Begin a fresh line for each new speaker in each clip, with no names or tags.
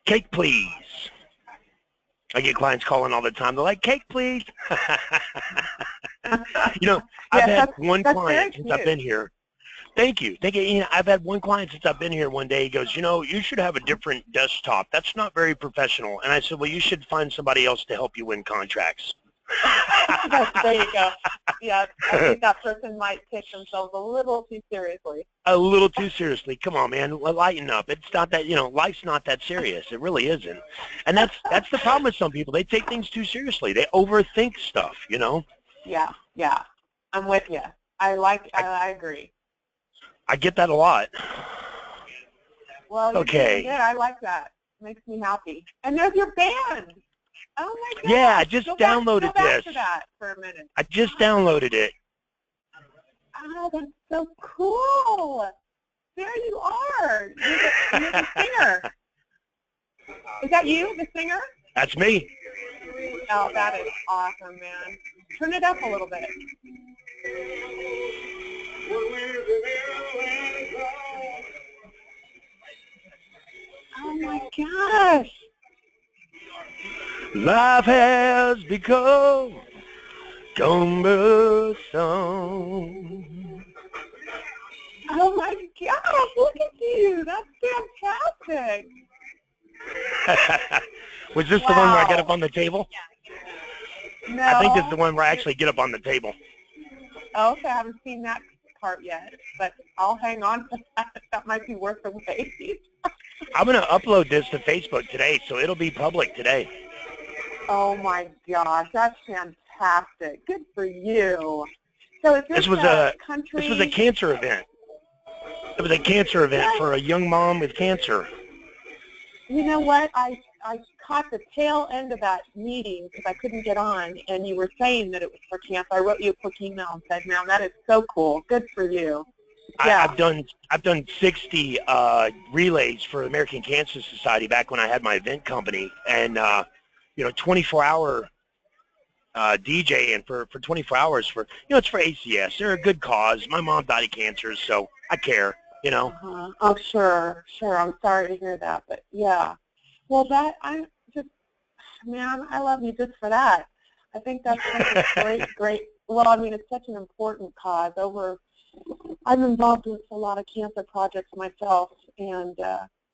Cake, please. I get clients calling all the time. They're like, cake, please. You know, I've had one client since I've been here. Thank you. Thank you. You know, I've had one client since I've been here one day. He goes, you know, you should have a different desktop. That's not very professional. And I said, well, you should find somebody else to help you win contracts.
There you go. Yeah, I think that person might take themselves a little too seriously.
A little too seriously. Come on, man. Lighten up. It's not that, you know, life's not that serious. It really isn't. And that's the problem with some people. They take things too seriously. They overthink stuff, you know?
Yeah. I'm with you. I agree.
I get that a lot.
Well, you're
okay.
Good. I like that. Makes me happy. And there's your band. Oh my God.
Yeah, I just downloaded
go back
this.
To that for a minute.
I just downloaded it.
Oh, that's so cool. There you are. You're the singer. Is that you, the singer?
That's me.
Oh, that is awesome, man. Turn it up a little bit. Oh my gosh.
Life has become cumbersome.
Oh my gosh, look at you. That's fantastic.
Was this the one where I get up on the table?
No.
I think this is the one where I actually get up on the table.
Oh, okay, I haven't seen that part yet, but I'll hang on to that. That might be worth the wait.
I'm going to upload this to Facebook today, so it'll be public today.
Oh my gosh, that's fantastic. Good for you. So is this
was
a
country? This was a cancer event. It was a cancer event for a young mom with cancer.
You know what? I caught the tail end of that meeting because I couldn't get on, and you were saying that it was for cancer. I wrote you a quick email and said, "Man, that is so cool. Good for you." Yeah.
I've done 60 relays for the American Cancer Society back when I had my event company, and 24-hour DJ, and for 24 hours for it's for ACS. They're a good cause. My mom died of cancer, so I care.
Oh, sure. I'm sorry to hear that, but yeah. Well, I love you just for that. I think that's such a great. Well, I mean, it's such an important cause. I'm involved with a lot of cancer projects myself, and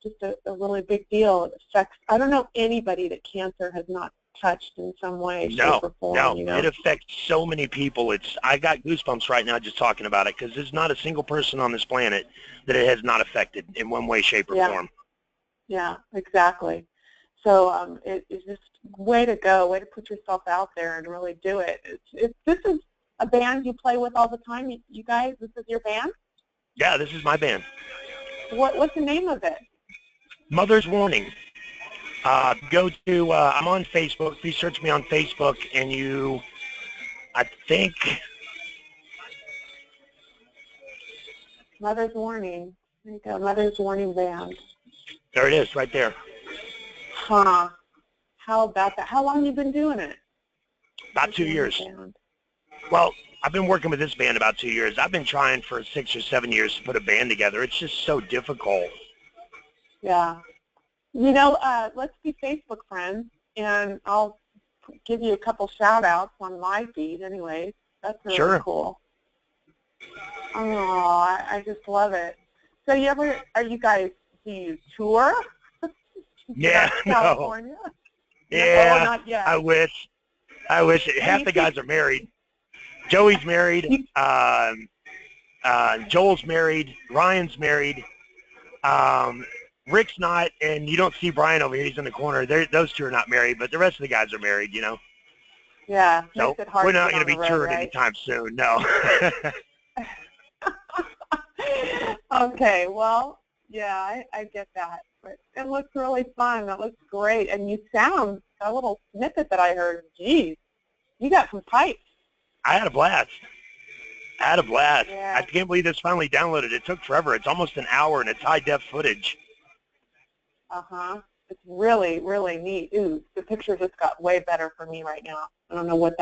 just a really big deal. It affects. I don't know anybody that cancer has not touched in some way, shape, or form.
No, it affects so many people. I got goosebumps right now just talking about it because there's not a single person on this planet that it has not affected in one way, shape, or form.
Yeah, exactly. So it's just way to go, way to put yourself out there and really do it. This is a band you play with all the time, you guys? This is your band?
Yeah, this is my band.
What's the name of it?
Mother's Warning. I'm on Facebook. Please search me on Facebook, and I think.
Mother's Warning. There you go, Mother's Warning Band.
There it is, right there.
Huh. How about that? How long have you been doing it?
About 2 years. Well, I've been working with this band about 2 years. I've been trying for 6 or 7 years to put a band together. It's just so difficult.
Yeah. Let's be Facebook friends, and I'll give you a couple shout-outs on my feed anyways. That's really cool. Oh, I just love it. So do you tour?
Yeah,
California?
No. Yeah,
no, not yet.
I wish. Half the guys are married. Joey's married. Joel's married. Ryan's married. Rick's not, and you don't see Brian over here. He's in the corner. Those two are not married, but the rest of the guys are married,
Yeah,
so
makes it hard
we're not
going
to be touring anytime soon, no.
Okay, well, yeah, I get that. But it looks really fun. It looks great. And you sound, a little snippet that I heard, geez, you got some pipes.
I had a blast.
Yeah.
I can't believe this finally downloaded. It took forever. It's almost an hour, and it's high-def footage.
Uh-huh. It's really, really neat. Ooh, the picture just got way better for me right now. I don't know what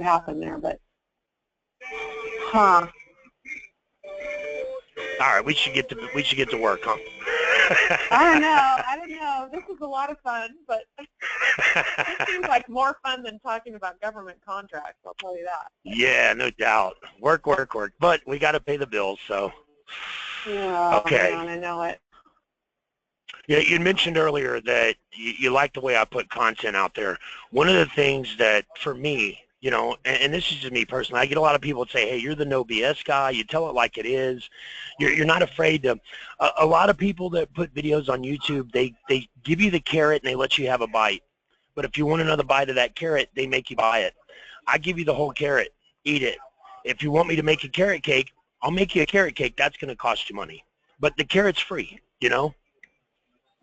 happened there, but huh.
All right, we should get to work, huh?
I don't know. know. This is a lot of fun, but it seems like more fun than talking about government contracts, I'll tell you that.
Yeah, no doubt. Work, work, work. But we got to pay the bills, so.
Oh,
Okay.
man, I know it.
Yeah, you mentioned earlier that you like the way I put content out there. One of the things that, for me, you know, and this is just me personally, I get a lot of people that say, hey, you're the no BS guy. You tell it like it is. You're not afraid to. A lot of people that put videos on YouTube, they give you the carrot and they let you have a bite. But if you want another bite of that carrot, they make you buy it. I give you the whole carrot. Eat it. If you want me to make a carrot cake, I'll make you a carrot cake. That's going to cost you money. But the carrot's free, you know?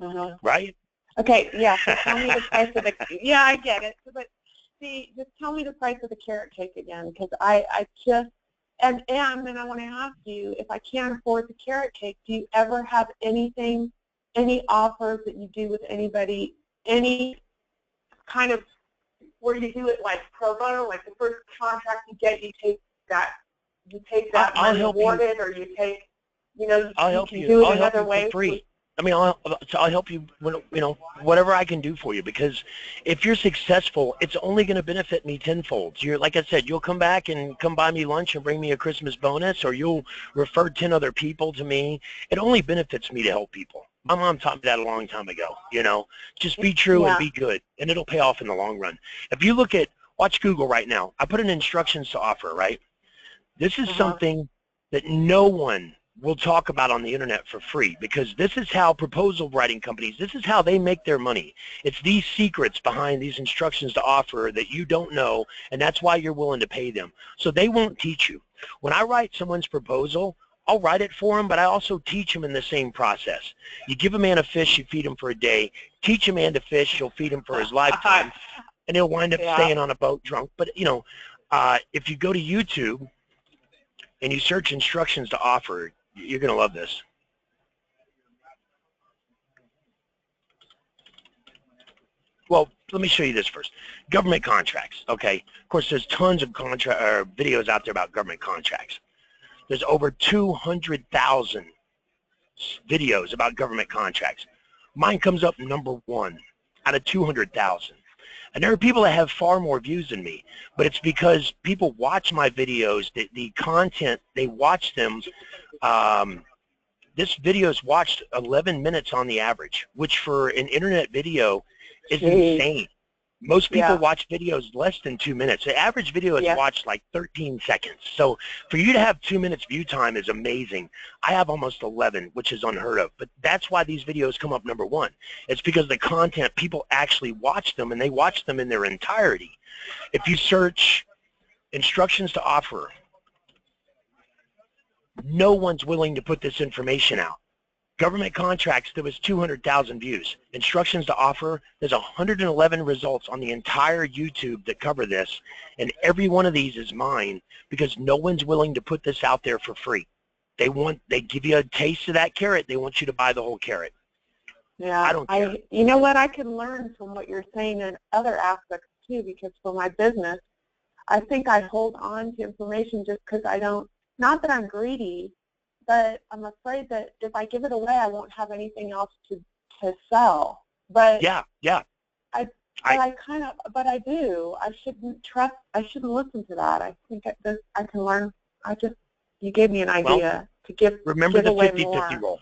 Uh-huh.
Right?
Okay, yeah, so tell me the price of the, yeah, I get it. But see, just tell me the price of the carrot cake again, because I just, and then I want to ask you, if I can't afford the carrot cake, do you ever have anything, any offers that you do with anybody, any kind of, where you do it like pro bono, like the first contract you get, you take that
I'll
money
help
awarded,
you.
or you take, you know,
I'll
you
help
can
you.
do it
I'll help
another
you for
way.
free. I mean, I'll help you, you know, whatever I can do for you, because if you're successful, it's only going to benefit me tenfold. You're, like I said, you'll come back and come buy me lunch and bring me a Christmas bonus, or you'll refer 10 other people to me. It only benefits me to help people. My mom taught me that a long time ago, you know. Just be true and
Yeah.
be good, and it'll pay off in the long run. If you look at, watch Google right now. I put in instructions to offer, right? This is something that no one will talk about on the internet for free, because this is how proposal writing companies, this is how they make their money. It's these secrets behind these instructions to offer that you don't know, and that's why you're willing to pay them. So they won't teach you. When I write someone's proposal, I'll write it for them, but I also teach them in the same process. You give a man a fish, you feed him for a day. Teach a man to fish, you'll feed him for his lifetime, and he'll wind up staying on a boat drunk. But, you know, if you go to YouTube and you search instructions to offer, you're going to love this. Well, let me show you this first. Government contracts, okay? Of course, there's tons of videos out there about government contracts. There's over 200,000 videos about government contracts. Mine comes up number 1 out of 200,000. And there are people that have far more views than me, but it's because people watch my videos, the content, they watch them. This video is watched 11 minutes on the average, which for an internet video is insane. Most people watch videos less than 2 minutes. The average video is watched like 13 seconds. So for you to have 2 minutes view time is amazing. I have almost 11, which is unheard of. But that's why these videos come up number 1. It's because the content, people actually watch them, and they watch them in their entirety. If you search instructions to offer, no one's willing to put this information out. Government contracts, there was 200,000 views. Instructions to offer, there's 111 results on the entire YouTube that cover this, and every one of these is mine because no one's willing to put this out there for free. They give you a taste of that carrot. They want you to buy the whole carrot.
Yeah,
I don't care.
You know what, I can learn from what you're saying in other aspects too, because for my business, I think I hold on to information just because I don't, not that I'm greedy, but I'm afraid that if I give it away, I won't have anything else to sell. But
yeah.
I do. I shouldn't listen to that. I think I can learn. You gave me an idea to give away more.
Remember the 50-50 rule.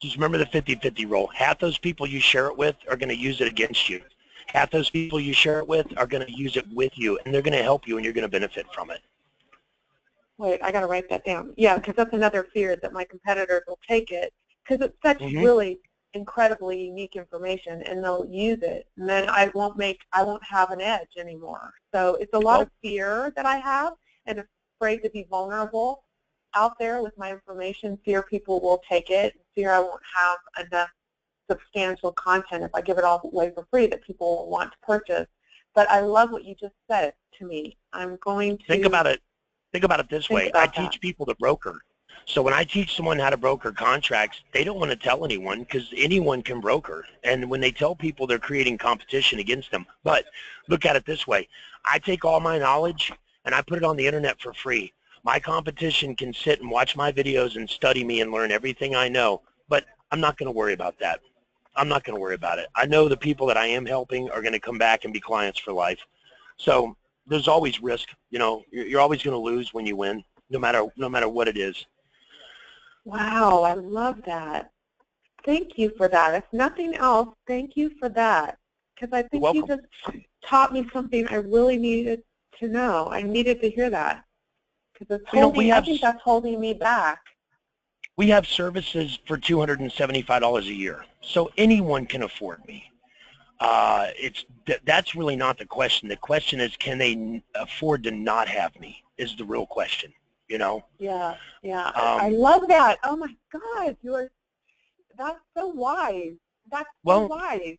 Just remember the 50-50 rule. Half those people you share it with are going to use it against you. Half those people you share it with are going to use it with you, and they're going to help you, and you're going to benefit from it.
Wait, I got to write that down. Yeah, because that's another fear, that my competitors will take it, because it's such really incredibly unique information, and they'll use it, and then I won't have an edge anymore. So it's a lot of fear that I have, and afraid to be vulnerable out there with my information. Fear people will take it. Fear I won't have enough substantial content if I give it all away for free that people will want to purchase. But I love what you just said to me. I'm going to
think about it. Think about it this way. I teach people to broker. So when I teach someone how to broker contracts, they don't want to tell anyone because anyone can broker. And when they tell people, they're creating competition against them. But look at it this way. I take all my knowledge and I put it on the internet for free. My competition can sit and watch my videos and study me and learn everything I know. But I'm not going to worry about that. I'm not going to worry about it. I know the people that I am helping are going to come back and be clients for life. So there's always risk. You know, you're always going to lose when you win, no matter what it is.
Wow, I love that. Thank you for that. If nothing else, thank you for that. Because I think you just taught me something I really needed to know. I needed to hear that. Because it's holding, I think that's holding me back.
We have services for $275 a year, so anyone can afford me. That's really not the question. The question is, can they afford to not have me? Is the real question. You know?
Yeah, yeah. I love that. Oh my God, that's so wise. That's so wise.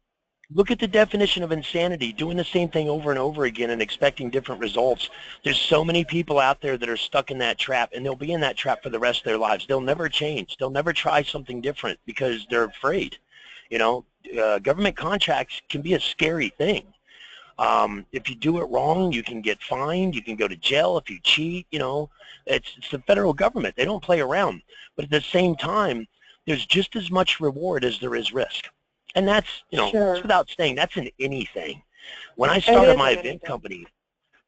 Look at the definition of insanity, doing the same thing over and over again and expecting different results. There's so many people out there that are stuck in that trap, and they'll be in that trap for the rest of their lives. They'll never change. They'll never try something different because they're afraid. You know, government contracts can be a scary thing. If you do it wrong, you can get fined. You can go to jail if you cheat. You know, it's the federal government. They don't play around. But at the same time, there's just as much reward as there is risk. And that's, you know, it's without saying, that's in anything. When I started my event company,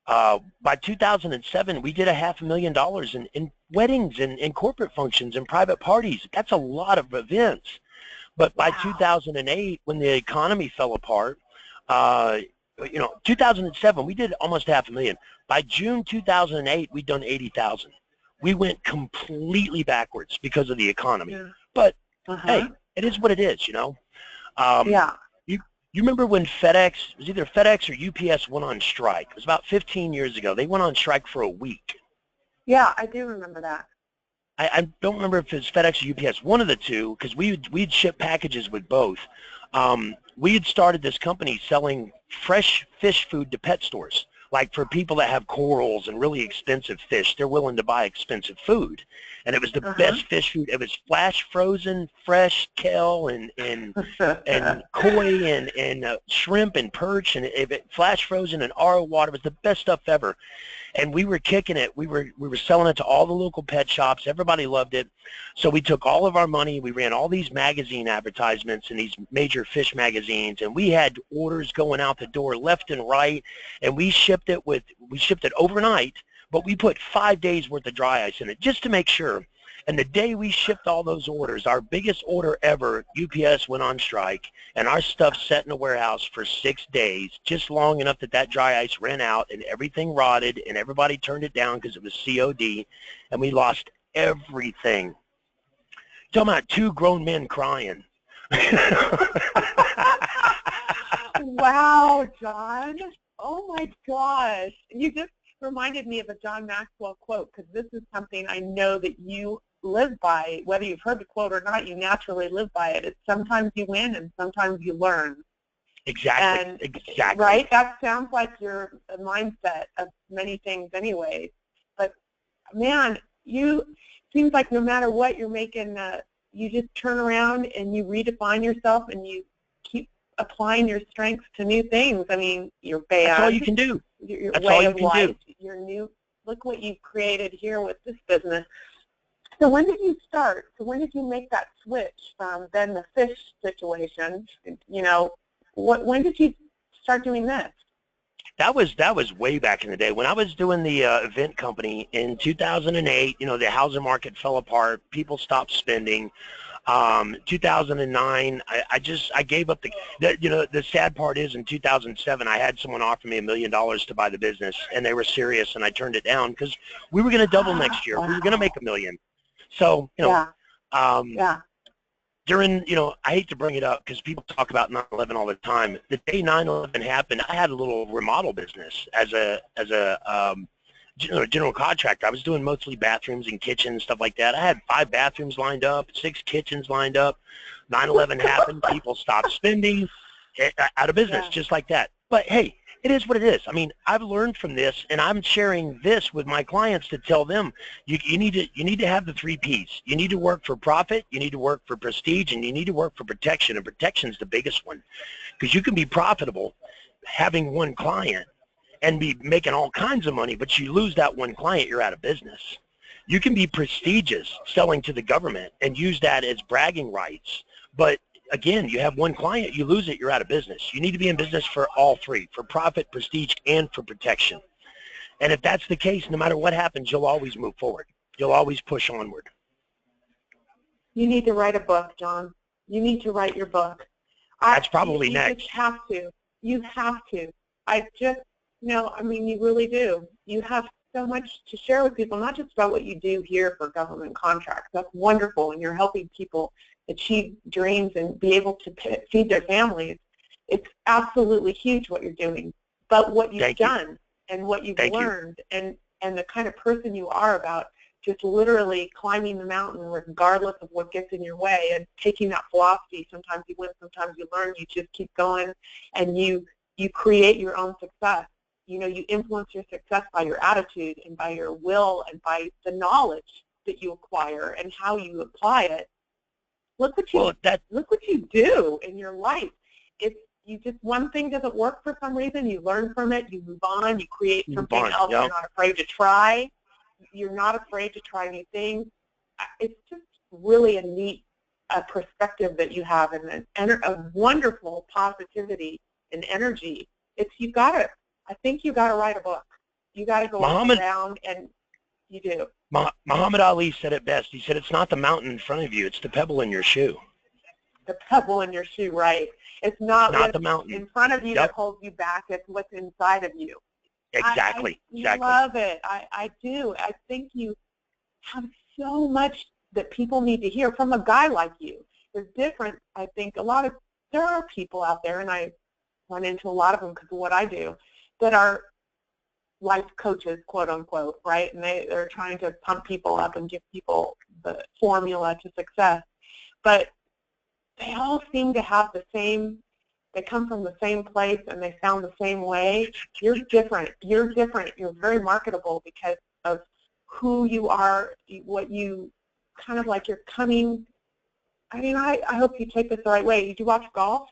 by 2007, we did $500,000 in weddings and corporate functions and private parties. That's a lot of events. But by 2008, when the economy fell apart, you know, 2007, we did almost $500,000. By June 2008, we'd done 80,000. We went completely backwards because of the economy. But hey, it is what it is, you know. You remember when FedEx, it was either FedEx or UPS went on strike? It was about 15 years ago. They went on strike for a week.
Yeah, I do remember that.
I don't remember if it's FedEx or UPS, one of the two, because we'd ship packages with both. We had started this company selling fresh fish food to pet stores. Like for people that have corals and really expensive fish, they're willing to buy expensive food. And it was the best fish food. It was flash frozen, fresh kale and koi and shrimp and perch and flash frozen and RO water. It was the best stuff ever. And we were kicking it. We were selling it to all the local pet shops. Everybody loved it. So we took all of our money. We ran all these magazine advertisements in these major fish magazines, and we had orders going out the door left and right. And we shipped it overnight, but we put 5 days worth of dry ice in it just to make sure. And the day we shipped all those orders, our biggest order ever, UPS went on strike, and our stuff sat in a warehouse for 6 days, just long enough that dry ice ran out and everything rotted and everybody turned it down because it was COD, and we lost everything. You're talking about two grown men crying.
Wow, John. Oh my gosh. You just reminded me of a John Maxwell quote, because this is something I know that you live by. Whether you've heard the quote or not, you naturally live by it. It's sometimes you win and sometimes you learn.
Exactly. Exactly.
Right? That sounds like your mindset of many things anyway. But, man, seems like no matter what you're making, you just turn around and you redefine yourself and you keep applying your strengths to new things. I mean, your band.
That's all you can do.
Your
That's
way
all you
of
can
life,
do.
your new, look what you've created here with this business. So when did you start? So when did you make that switch from then the fish situation? You know, when did you start doing this?
That was way back in the day. When I was doing the event company in 2008, you know, the housing market fell apart. People stopped spending. 2009, I gave up the sad part is in 2007, I had someone offer me $1 million to buy the business, and they were serious, and I turned it down because we were going to double next year.
Wow.
We were going to make $1 million. So, you know, during, you know, I hate to bring it up because people talk about 9/11 all the time. The day 9/11 happened, I had a little remodel business as a general contractor. I was doing mostly bathrooms and kitchens, stuff like that. I had 5 bathrooms lined up, 6 kitchens lined up. 9/11 happened. People stopped spending, out of business, just like that. But hey, it is what it is. I mean, I've learned from this, and I'm sharing this with my clients to tell them you need to have the 3 Ps. You need to work for profit, you need to work for prestige, and you need to work for protection. And protection is the biggest one, because you can be profitable having one client and be making all kinds of money, but you lose that one client, you're out of business. You can be prestigious selling to the government and use that as bragging rights, but again, you have one client, you lose it, you're out of business. You need to be in business for all three, for profit, prestige, and for protection. And if that's the case, no matter what happens, you'll always move forward. You'll always push onward.
You need to write a book, John. You need to write your book.
That's probably
you
next.
Just have to. You have to. I just, I mean, you really do. You have so much to share with people, not just about what you do here for government contracts. That's wonderful, and you're helping people achieve dreams and be able to feed their families. It's absolutely huge what you're doing. But what you've done and what you've learned and the kind of person you are about just literally climbing the mountain regardless of what gets in your way and taking that philosophy, sometimes you win, sometimes you learn, you just keep going, and you create your own success. You influence your success by your attitude and by your will and by the knowledge that you acquire and how you apply it. Look what you do in your life. If you just one thing doesn't work for some reason, you learn from it, you move on, you create something else. You're not afraid to try. You're not afraid to try new things. It's just really a neat perspective that you have, and a wonderful positivity and energy. I think you got to write a book. You got to go around, and you do.
Muhammad Ali said it best. He said, it's not the mountain in front of you, it's the pebble in your shoe.
The pebble in your shoe, right. It's not
the mountain
in front of you that holds you back. It's what's inside of you.
Exactly.
I love it. I do. I think you have so much that people need to hear from a guy like you. There's different, I think, there are people out there, and I run into a lot of them because of what I do, that are life coaches, quote unquote, right? And they're trying to pump people up and give people the formula to success. But they all seem to have they come from the same place and they sound the same way. You're different. You're very marketable because of who you are, what you kind of like, you're coming. I mean, I hope you take this the right way. Do you watch golf?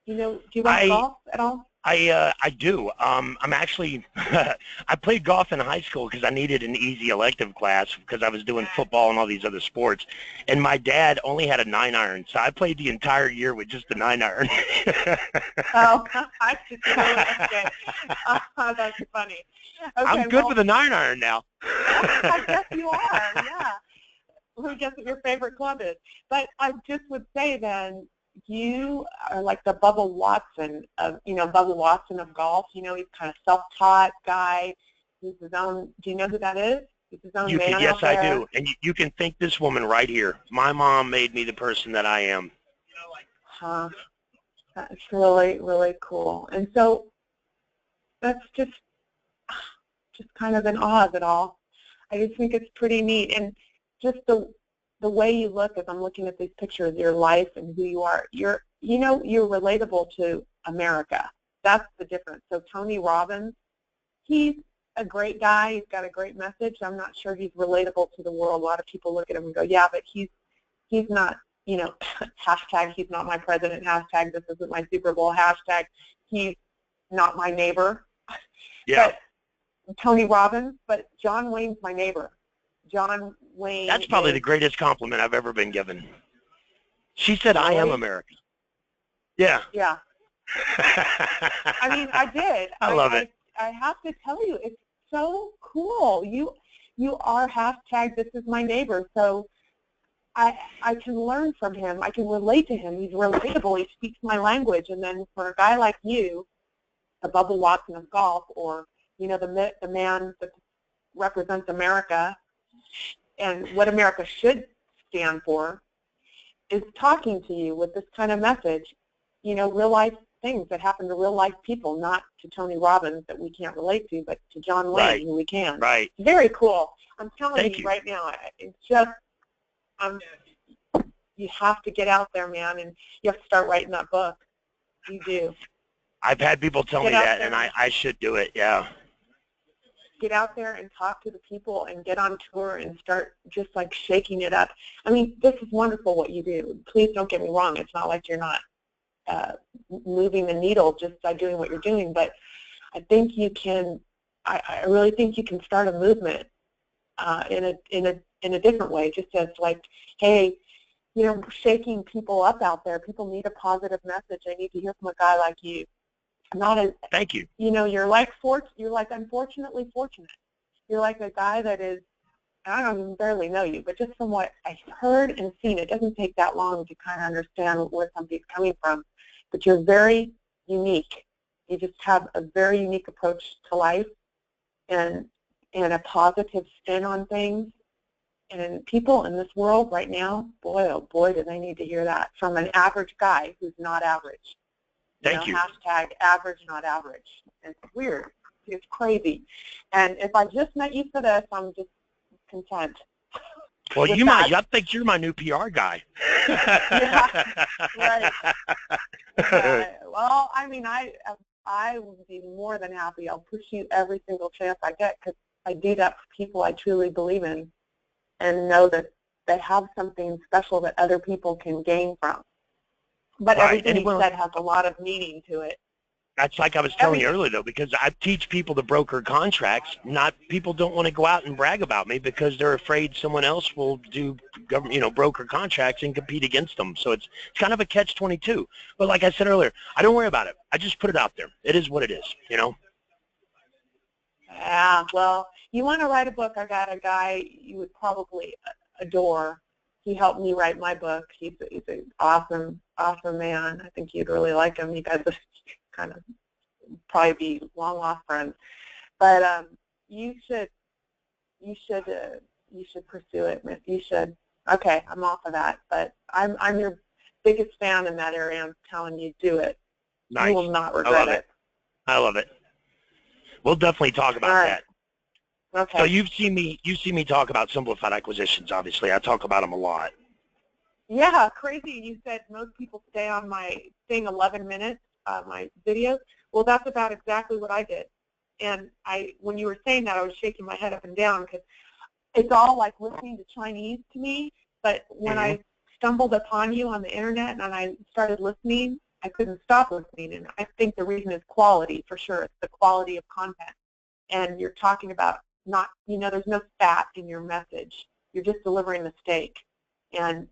Do you watch golf at all?
I do. I'm actually, I played golf in high school because I needed an easy elective class because I was doing football and all these other sports. And my dad only had a 9-iron, so I played the entire year with just the 9-iron.
Oh, I just okay. That's funny. Okay,
I'm good with a 9-iron now.
I guess you are, yeah. Who guess what your favorite club is? But I just would say then, you are like the Bubba Watson of golf. He's kind of self-taught guy. He's his own. Do you know who that is? He's his own man.
Yes, I do. And you can thank this woman right here. My mom made me the person that I am.
Huh. That's really, really cool. And so that's just kind of in awe of it all. I just think it's pretty neat. And just the way you look, as I'm looking at these pictures, your life and who you are, you're relatable to America. That's the difference. So Tony Robbins, he's a great guy. He's got a great message. I'm not sure he's relatable to the world. A lot of people look at him and go, yeah, but he's not, hashtag he's not my president, hashtag this isn't my Super Bowl, hashtag he's not my neighbor.
Yeah.
But Tony Robbins, but John Wayne's my neighbor. John Wayne.
That's probably the greatest compliment I've ever been given. She said, I am America. Yeah.
Yeah. I mean, I did.
I love it.
I have to tell you, it's so cool. You are hashtag this is my neighbor. So I can learn from him. I can relate to him. He's relatable. He speaks my language. And then for a guy like you, the Bubba Watson of golf, or, the man that represents America, and what America should stand for, is talking to you with this kind of message, real life things that happen to real life people, not to Tony Robbins that we can't relate to, but to John Wayne, who we can.
Right.
Very cool. I'm telling
Thank you
right now, it's just, you have to get out there, man, and you have to start writing that book. You do.
I've had people tell me that, and I should do it, yeah.
Get out there and talk to the people and get on tour and start just like shaking it up. I mean, this is wonderful what you do. Please don't get me wrong. It's not like you're not moving the needle just by doing what you're doing, but I think you can, I really think you can start a movement in a different way, just as like, hey, shaking people up out there. People need a positive message. They need to hear from a guy like you. Not as,
Thank you.
You're like unfortunately fortunate. You're like a guy that is, I don't even barely know you, but just from what I've heard and seen, it doesn't take that long to kind of understand where somebody's coming from. But you're very unique. You just have a very unique approach to life and a positive spin on things. And people in this world right now, boy, oh boy, do they need to hear that from an average guy who's not average.
Thank you.
Hashtag average, not average. It's weird. It's crazy. And if I just met you for this, I'm just content.
Well, I think you're my new PR guy.
Yeah, right. Well, I mean, I would be more than happy. I'll push you every single chance I get because I do that for people I truly believe in and know that they have something special that other people can gain from. But everything you said has a lot of meaning to it.
That's like I was telling you earlier, though, because I teach people to broker contracts. People don't want to go out and brag about me because they're afraid someone else will do, broker contracts and compete against them. So it's kind of a catch-22. But like I said earlier, I don't worry about it. I just put it out there. It is what it is,
Yeah, well, you want to write a book. I got a guy you would probably adore. He helped me write my book. He's an awesome man. I think you'd really like him. You guys would kind of probably be long lost friends. But you should pursue it. You should. Okay, I'm off of that. But I'm your biggest fan in that area. I'm telling you, do it.
Nice.
You will not regret it.
I love it. We'll definitely talk about that.
Okay.
So you've seen me talk about simplified acquisitions. Obviously, I talk about them a lot.
Yeah, crazy. You said most people stay on my thing 11 minutes, my videos. Well, that's about exactly what I did. And when you were saying that, I was shaking my head up and down because it's all like listening to Chinese to me. But when I stumbled upon you on the internet and I started listening, I couldn't stop listening. And I think the reason is quality, for sure. It's the quality of content. And you're talking about there's no fat in your message. You're just delivering the steak. And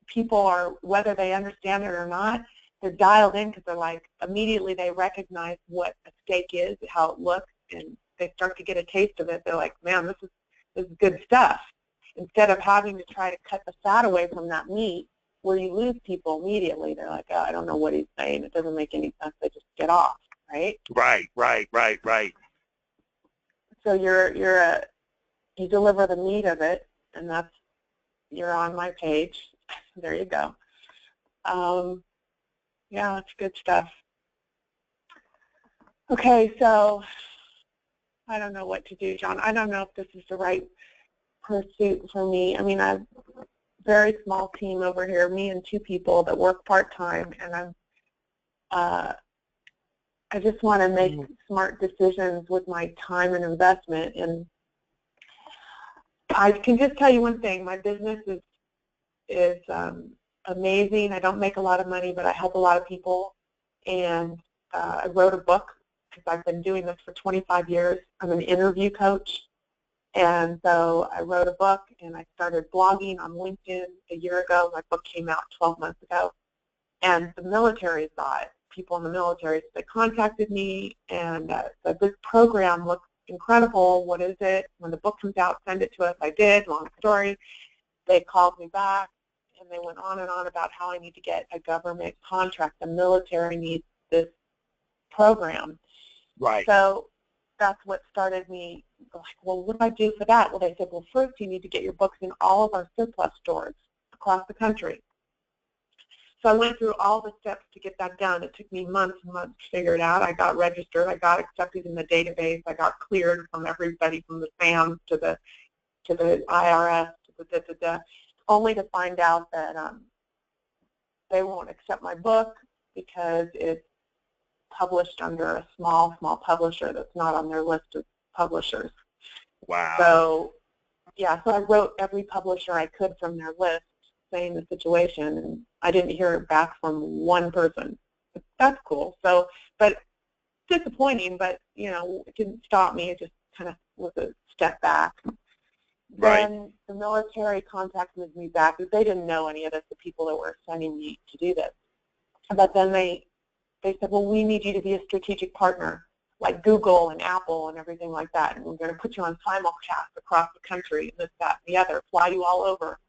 people are, whether they understand it or not, they're dialed in because they're like, immediately they recognize what a steak is, how it looks, and they start to get a taste of it. They're like, man, this is good stuff. Instead of having to try to cut the fat away from that meat, where you lose people immediately. They're like, oh, I don't know what he's saying. It doesn't make any sense. They just get off, right?
Right.
So you deliver the meat of it, and you're on my page. There you go. Yeah, that's good stuff. Okay, so I don't know what to do, John. I don't know if this is the right pursuit for me. I mean, I have a very small team over here, me and 2 people that work part-time, and I just want to make smart decisions with my time and investment. And I can just tell you one thing: my business is amazing. I don't make a lot of money, but I help a lot of people. And I wrote a book because I've been doing this for 25 years. I'm an interview coach. And so I wrote a book, and I started blogging on LinkedIn a year ago. My book came out 12 months ago. And the military saw it. People in the military, they contacted me, and said, this program looks incredible. What is it? When the book comes out, send it to us. I did. Long story. They called me back, and they went on and on about how I need to get a government contract. The military needs this program.
Right.
So that's what started me, like, well, what do I do for that? Well, they said, well, first you need to get your books in all of our surplus stores across the country. So I went through all the steps to get that done. It took me months and months to figure it out. I got registered. I got accepted in the database. I got cleared from everybody, from the SAM to the IRS, to the only to find out that they won't accept my book because it's published under a small publisher that's not on their list of publishers.
Wow.
So, yeah, so I wrote every publisher I could from their list saying the situation, and I didn't hear back from one person. But that's cool. So, but disappointing, but, it didn't stop me. It just kind of was a step back. then the military contacted me back. They didn't know any of this, the people that were sending me to do this. But then they said, well, we need you to be a strategic partner, like Google and Apple and everything like that. And we're going to put you on simulcast across the country, this, that, and the other, fly you all over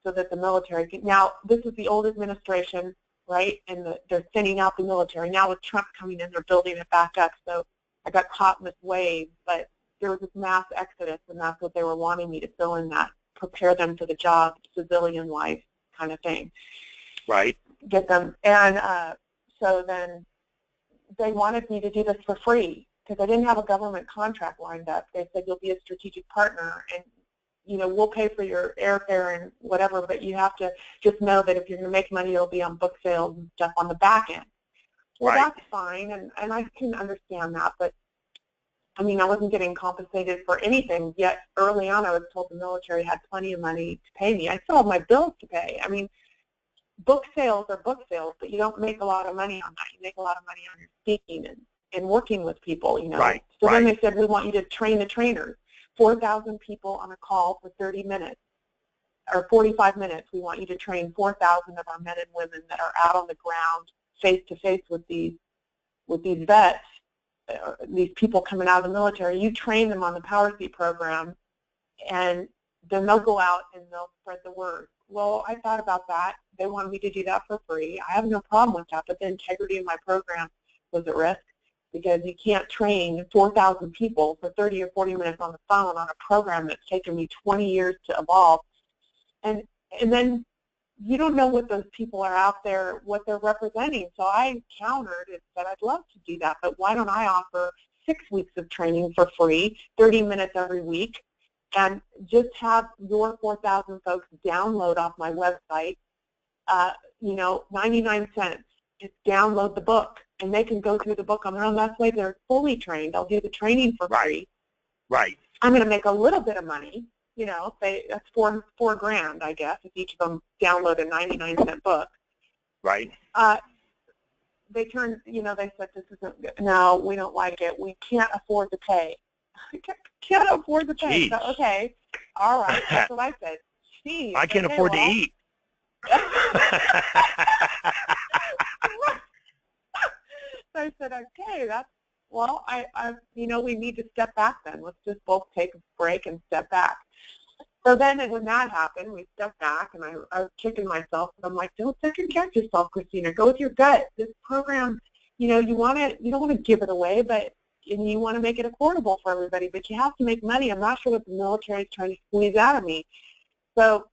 so that the military can. Now, this is the old administration, right? And they're thinning out the military. Now with Trump coming in, they're building it back up. So I got caught in this wave, but there was this mass exodus, and that's what they were wanting me to fill in that, prepare them for the job, civilian life kind of thing.
Right.
Get them. And so then they wanted me to do this for free because I didn't have a government contract lined up. They said, you'll be a strategic partner, and we'll pay for your airfare and whatever, but you have to just know that if you're going to make money, it'll be on book sales and stuff on the back end. Well, that's fine, and I can understand that, but I mean, I wasn't getting compensated for anything, yet early on I was told the military had plenty of money to pay me. I still have my bills to pay. I mean, book sales are book sales, but you don't make a lot of money on that. You make a lot of money on your speaking and working with people,
Right.
So then they said, we want you to train the trainers. 4,000 people on a call for 30 minutes or 45 minutes. We want you to train 4,000 of our men and women that are out on the ground face to face with these vets, these people coming out of the military. You train them on the Power Seat program, and then they'll go out and they'll spread the word. Well, I thought about that. They wanted me to do that for free. I have no problem with that, but the integrity of my program was at risk because you can't train 4,000 people for 30 or 40 minutes on the phone on a program that's taken me 20 years to evolve. And then you don't know what those people are out there, what they're representing. So I countered and said, I'd love to do that, but why don't I offer 6 weeks of training for free, 30 minutes every week, and just have your 4,000 folks download off my website, 99 cents. Just download the book, and they can go through the book on their own. That way they're fully trained. I'll do the training for free.
Right.
I'm going to make a little bit of money. That's $4,000, I guess, if each of them download a 99-cent book.
Right.
They turned, they said, this isn't good. No, we don't like it. We can't afford to pay. Can't afford to pay. So, okay, all right, that's what I said. Jeez,
I can't afford to eat.
So I said, okay, we need to step back then. Let's just both take a break and step back. So then when that happened, we stepped back, and I was kicking myself. And I'm like, don't second guess yourself, Christina. Go with your gut. This program, you don't want to give it away, and you want to make it affordable for everybody, but you have to make money. I'm not sure what the military is trying to squeeze out of me. So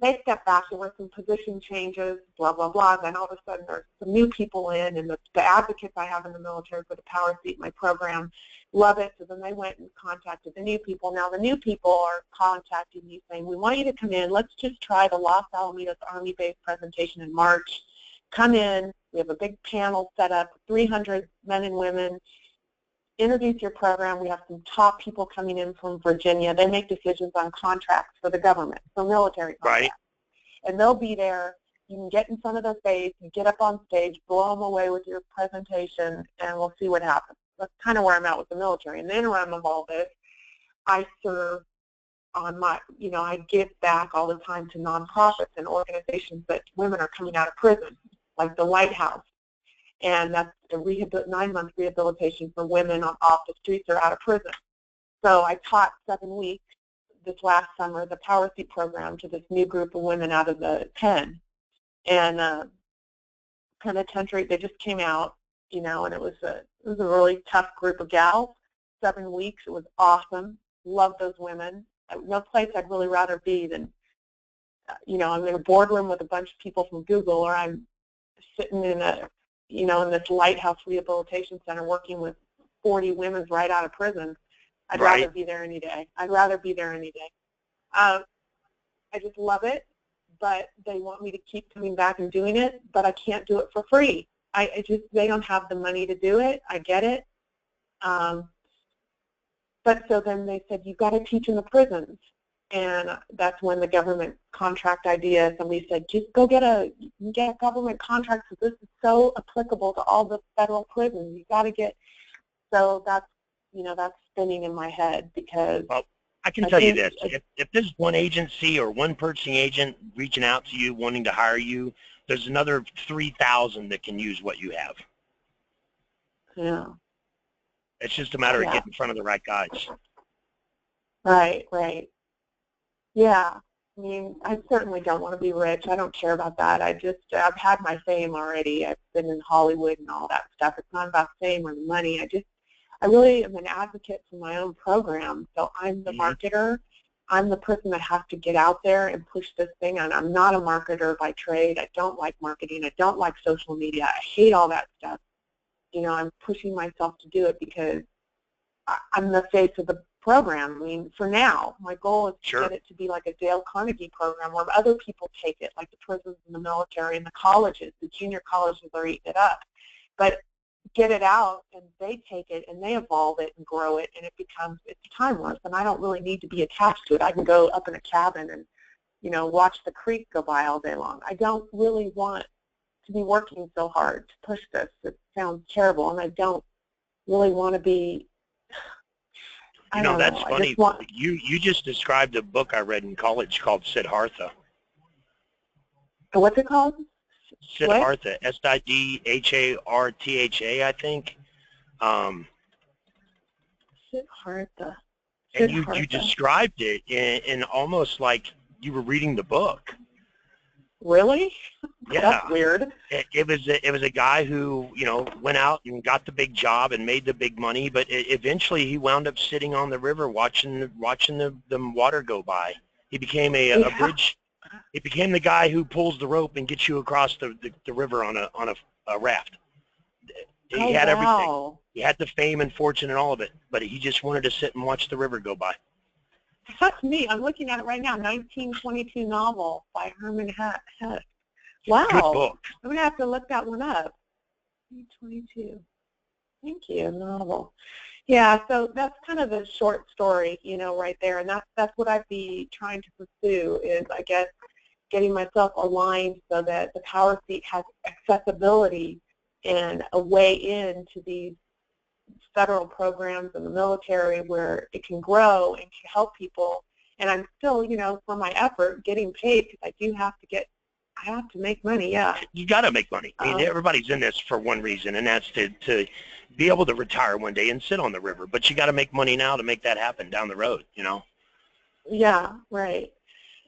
they stepped back. There were some position changes, blah, blah, blah. Then all of a sudden there's some new people in, and the advocates I have in the military for the Power Seat, my program, love it. So then they went and contacted the new people. Now the new people are contacting me saying, we want you to come in. Let's just try the Los Alamitos Army Base presentation in March. Come in. We have a big panel set up, 300 men and women. Introduce your program. We have some top people coming in from Virginia. They make decisions on contracts for the government, for military contracts. Right. And they'll be there. You can get in front of their face, you get up on stage, blow them away with your presentation, and we'll see what happens. That's kind of where I'm at with the military. In the interim of all this, I serve on my, I give back all the time to nonprofits and organizations that women are coming out of prison, like the Lighthouse. And that's a 9-month rehabilitation for women off the streets or out of prison. So I taught 7 weeks this last summer the Power Seat program to this new group of women out of the pen. And penitentiary, they just came out, and it was a really tough group of gals. 7 weeks, it was awesome. Loved those women. No place I'd really rather be than, I'm in a boardroom with a bunch of people from Google, or I'm sitting in in this Lighthouse Rehabilitation Center working with 40 women right out of prison. I'd rather be there any day. I just love it, but they want me to keep coming back and doing it, but I can't do it for free. They don't have the money to do it. I get it. But so then they said, you've got to teach in the prisons. And that's when the government contract idea, somebody said, just go get a government contract, because this is so applicable to all the federal prisons. You got to get, so that's spinning in my head, because
I can
I
tell you
think,
this. If there's one agency or one purchasing agent reaching out to you wanting to hire you, there's another 3,000 that can use what you have.
yeah,
It's just a matter of
yeah,
getting in front of the right guys.
right, right. Yeah. I mean, I certainly don't want to be rich. I don't care about that. I've had my fame already. I've been in Hollywood and all that stuff. It's not about fame or the money. I really am an advocate for my own program. So I'm the marketer. I'm the person that has to get out there and push this thing. And I'm not a marketer by trade. I don't like marketing. I don't like social media. I hate all that stuff. You know, I'm pushing myself to do it because I'm the face of the program. I mean, for now, my goal is to get it to be like a Dale Carnegie program where other people take it, like the prisons and the military and the colleges. The junior colleges are eating it up. But get it out, and they take it, and they evolve it and grow it, and it's timeless, and I don't really need to be attached to it. I can go up in a cabin and, you know, watch the creek go by all day long. I don't really want to be working so hard to push this. It sounds terrible, and I don't really want to be,
You know, that's funny. You just described a book I read in college called Siddhartha.
What's it called?
Siddhartha, Sidhartha, I think.
Siddhartha.
And you described it in almost like you were reading the book.
Really?
Yeah.
That's weird.
It was a guy who, you know, went out and got the big job and made the big money, but eventually he wound up sitting on the river watching the water go by. He became a bridge. He became the guy who pulls the rope and gets you across the river on a raft. He had everything. He had the fame and fortune and all of it, but he just wanted to sit and watch the river go by.
That's me. I'm looking at it right now. 1922 novel by Herman Hesse. Wow.
Good book.
I'm going to have to look that one up. 1922. Thank you. Novel. Yeah, so that's kind of the short story, you know, right there. And that's what I'd be trying to pursue is, I guess, getting myself aligned so that the Power Seat has accessibility and a way into these federal programs in the military where it can grow and can help people. And I'm still, you know, for my effort, getting paid because I have to make money, yeah.
You got to make money. I mean, everybody's in this for one reason, and that's to be able to retire one day and sit on the river. But you got to make money now to make that happen down the road, you know?
Yeah, right.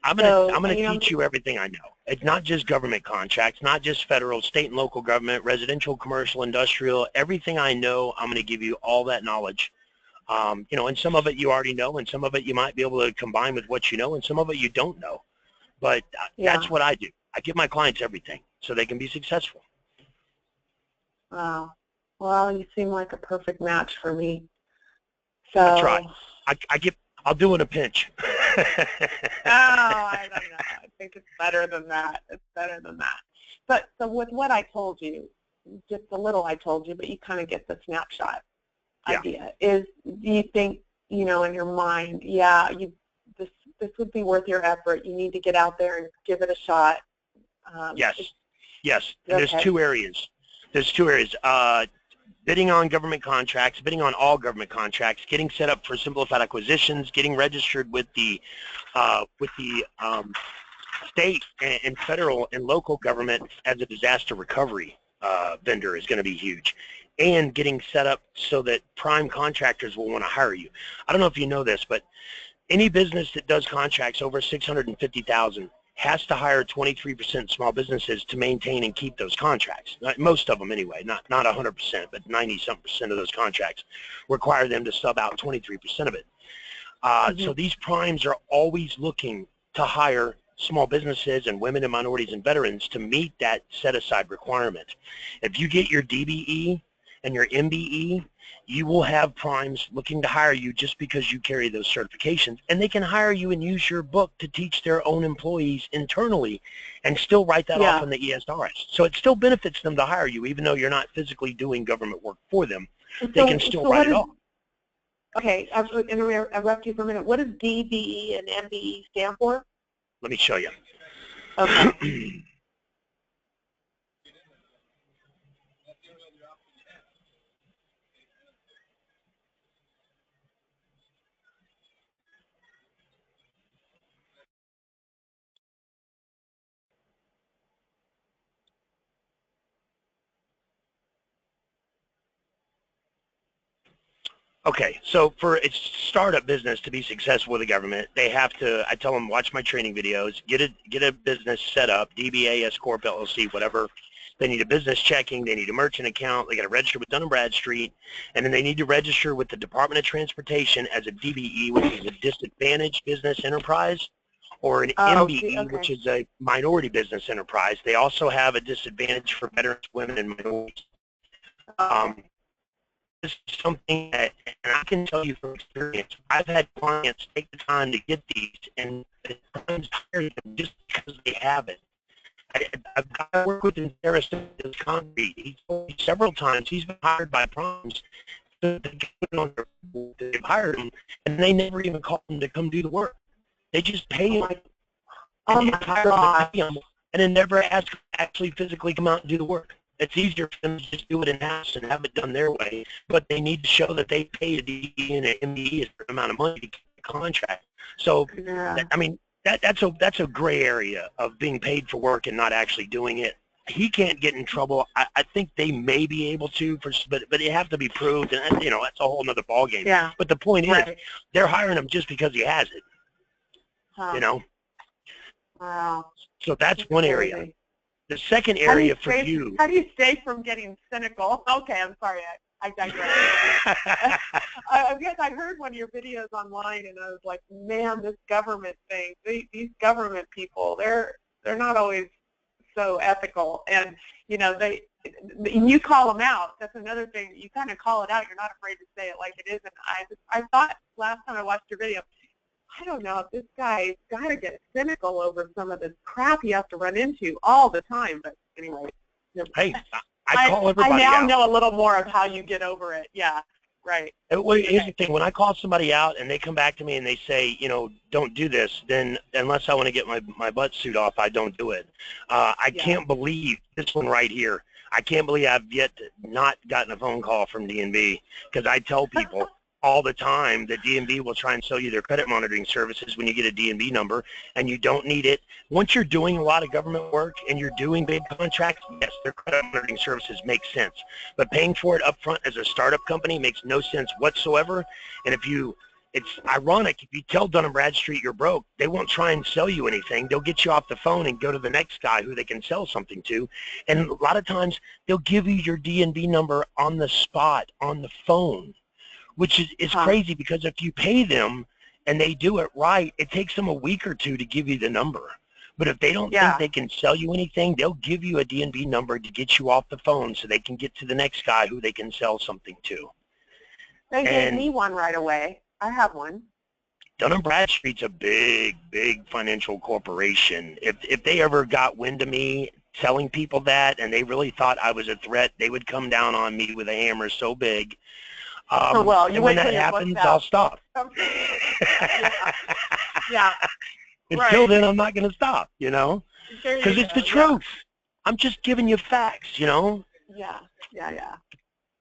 I'm gonna teach you everything I know. It's not just government contracts, not just federal, state and local government, residential, commercial, industrial. Everything I know, I'm going to give you all that knowledge. You know, and some of it you already know, and some of it you might be able to combine with what you know, and some of it you don't know. But that's what I do. I give my clients everything so they can be successful.
Wow. Well, you seem like a perfect match for me. So
I try. I'll do in a pinch.
I don't know. I think it's better than that. It's better than that. But so with what I told you, just a little I told you, but you kind of get the snapshot idea. Do you think, you know, in your mind, this would be worth your effort. You need to get out there and give it a shot.
Yes. And there's two areas. Bidding on government contracts, bidding on all government contracts, getting set up for simplified acquisitions, getting registered with the state and federal and local government as a disaster recovery vendor is going to be huge, and getting set up so that prime contractors will want to hire you. I don't know if you know this, but any business that does contracts over $650,000 has to hire 23% small businesses to maintain and keep those contracts. Most of them anyway, not 100%, but 90-something% of those contracts require them to sub out 23% of it. So these primes are always looking to hire small businesses and women and minorities and veterans to meet that set-aside requirement. If you get your DBE and your MBE, you will have primes looking to hire you just because you carry those certifications, and they can hire you and use your book to teach their own employees internally and still write that off on the ESRS. So it still benefits them to hire you even though you're not physically doing government work for them. They can still write it off.
Okay, I'll interrupt you for a minute. What does DBE and MBE stand for?
Let me show you.
Okay.
Okay, so for a startup business to be successful with the government, they have to, I tell them, watch my training videos, get a business set up, DBA, S Corp, LLC, whatever. They need a business checking, they need a merchant account, they got to register with Dun & Bradstreet, and then they need to register with the Department of Transportation as a DBE, which is a disadvantaged business enterprise, or an
Oh,
MBE, which
okay.
is a minority business enterprise. They also have a disadvantage for veterans, women, and minorities. Um, this is something that, and I can tell you from experience, I've had clients take the time to get these, and the clients hire them just because they have it. I've got to work with Sarah Concrete. He's told me several times he's been hired by Proms to get on their, they've hired him, and they never even call him to come do the work. They just pay him and hire him and pay him, and then never ask him to actually physically come out and do the work. It's easier for them to just do it in-house and have it done their way, but they need to show that they paid a DE and an MBE a certain amount of money to get the contract. So,
Yeah.
I mean, that's a gray area of being paid for work and not actually doing it. He can't get in trouble. I think they may be able to, but it have to be proved, and you know that's a whole other ballgame.
Yeah.
But the point
Right.
is, they're hiring him just because he has it.
Huh.
You know.
Wow.
So that's one area.
Crazy.
The second area for
stay,
you.
How do you stay from getting cynical? Okay, I'm sorry. I digress. I guess I heard one of your videos online, and I was like, man, this government thing, these government people, they're not always so ethical. And, you know, you call them out. That's another thing. You kind of call it out. You're not afraid to say it like it is. And I thought last time I watched your video, I don't know if this guy's got to get cynical over some of this crap you have to run into all the time. But anyway.
Hey, I call everybody
out. I now
out.
know a little more of how you get over it. Yeah, right.
Well, here's the thing. When I call somebody out and they come back to me and they say, you know, don't do this, then unless I want to get my butt suit off, I don't do it. I can't believe this one right here. I can't believe I've yet not gotten a phone call from DNB, because I tell people all the time that DNB will try and sell you their credit monitoring services when you get a DNB number, and you don't need it. Once you're doing a lot of government work and you're doing big contracts, yes, their credit monitoring services make sense. But paying for it up front as a startup company makes no sense whatsoever. And it's ironic, if you tell Dun & Bradstreet you're broke, they won't try and sell you anything. They'll get you off the phone and go to the next guy who they can sell something to. And a lot of times they'll give you your DNB number on the spot, on the phone, which is crazy, because if you pay them and they do it right, it takes them a week or two to give you the number. But if they don't think they can sell you anything, they'll give you a DNB number to get you off the phone so they can get to the next guy who they can sell something to.
They gave me one right away. I have one.
Dun & Bradstreet's a big, big financial corporation. If they ever got wind of me telling people that and they really thought I was a threat, they would come down on me with a hammer so big.
Well, you
and when that happens, I'll stop.
Yeah.
Until then, I'm not going to stop, you know, because it's the truth. I'm just giving you facts, you know.
Yeah.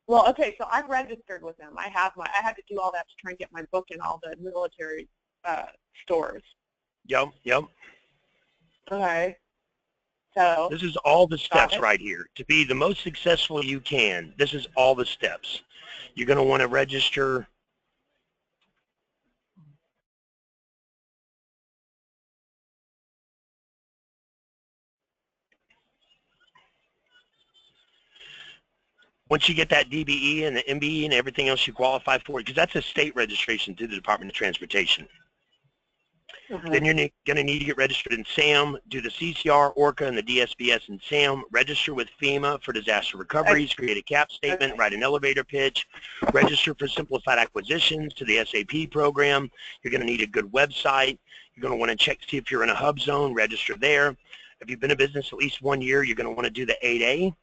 Well, okay, so I'm registered with them. I had to do all that to try and get my book in all the military stores.
Yep.
Okay. So
this is all the steps right here. To be the most successful you can, this is all the steps. You're going to want to register. Once you get that DBE and the MBE and everything else you qualify for, because that's a state registration through the Department of Transportation. Then you're going to need to get registered in SAM, do the CCR, ORCA, and the DSBS in SAM, register with FEMA for disaster recoveries, create a CAP statement, write an elevator pitch, register for simplified acquisitions to the SAP program. You're going to need a good website. You're going to want to check to see if you're in a hub zone, register there. If you've been in business at least 1 year, you're going to want to do the 8A.